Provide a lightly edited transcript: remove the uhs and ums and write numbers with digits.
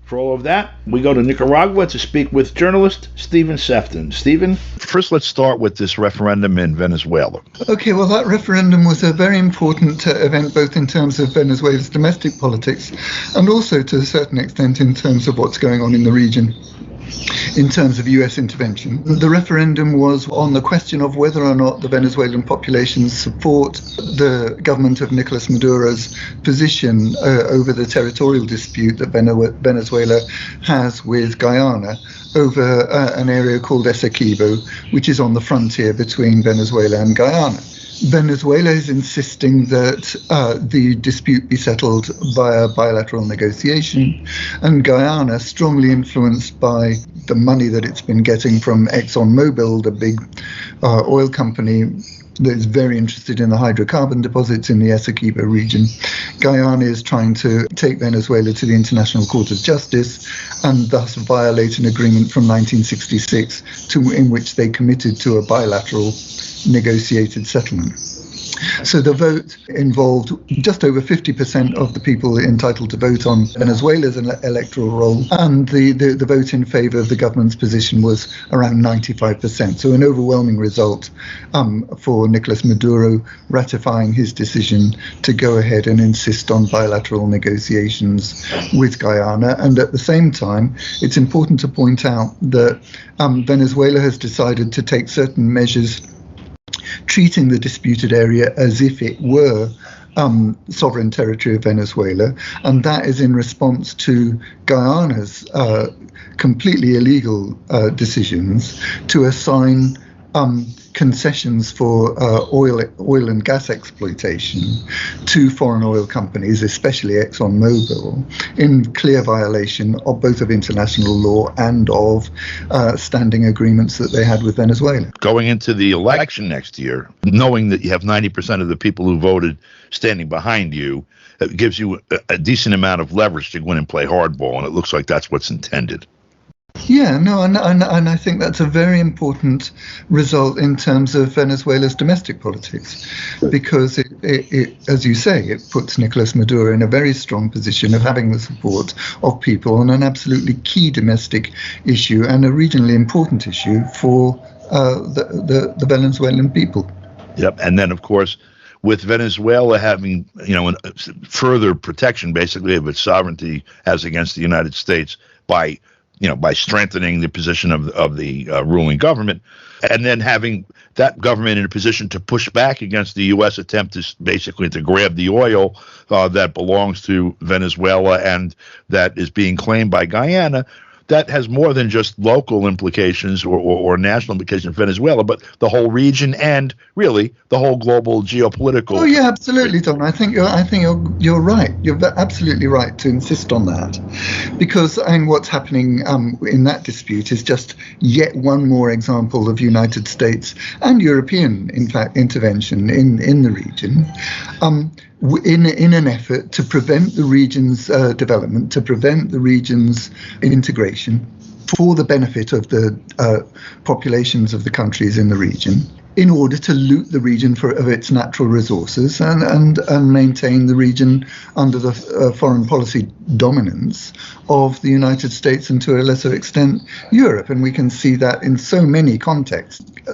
For all of that, we go to Nicaragua to speak with journalist Stephen Sefton. Stephen, first let's start with this referendum in Venezuela. Okay, well, that referendum was a very important event, both in terms of Venezuela's domestic politics and also to a certain extent in terms of what's going on in the region. In terms of US intervention, the referendum was on the question of whether or not the Venezuelan population support the government of Nicolas Maduro's position over the territorial dispute that Venezuela has with Guyana over an area called Essequibo, which is on the frontier between Venezuela and Guyana. Venezuela is insisting that the dispute be settled via bilateral negotiation, and Guyana, strongly influenced by the money that it's been getting from Exxon, the big oil company that is very interested in the hydrocarbon deposits in the Essequibo region. Guyana is trying to take Venezuela to the International Court of Justice and thus violate an agreement from 1966 in which they committed to a bilateral negotiated settlement. So the vote involved just over 50% of the people entitled to vote on Venezuela's electoral roll, and the vote in favor of the government's position was around 95%. So an overwhelming result for Nicolas Maduro ratifying his decision to go ahead and insist on bilateral negotiations with Guyana. And at the same time, it's important to point out that Venezuela has decided to take certain measures treating the disputed area as if it were sovereign territory of Venezuela, and that is in response to Guyana's completely illegal decisions to assign concessions for oil and gas exploitation to foreign oil companies, especially Exxon, in clear violation of both of international law and of standing agreements that they had with Venezuela. Going into the election next year, knowing that you have 90% of the people who voted standing behind you, it gives you a decent amount of leverage to go in and play hardball, and it looks like that's what's intended. Yeah, no, and I think that's a very important result in terms of Venezuela's domestic politics, because it, as you say, it puts Nicolas Maduro in a very strong position of having the support of people on an absolutely key domestic issue and a regionally important issue for the Venezuelan people. Yep, and then of course, with Venezuela having further protection basically of its sovereignty as against the United States by strengthening the position of the ruling government, and then having that government in a position to push back against the U.S. attempt to grab the oil that belongs to Venezuela and that is being claimed by Guyana. That has more than just local implications or national implications for Venezuela, but the whole region and really the whole global geopolitical. Oh yeah, absolutely, Don. I think you're right. You're absolutely right to insist on that, because what's happening in that dispute is just yet one more example of United States and European, in fact, intervention in the region. In an effort to prevent the region's development, to prevent the region's integration for the benefit of the populations of the countries in the region, in order to loot the region of its natural resources and maintain the region under the foreign policy dominance of the United States and to a lesser extent Europe. And we can see that in so many contexts.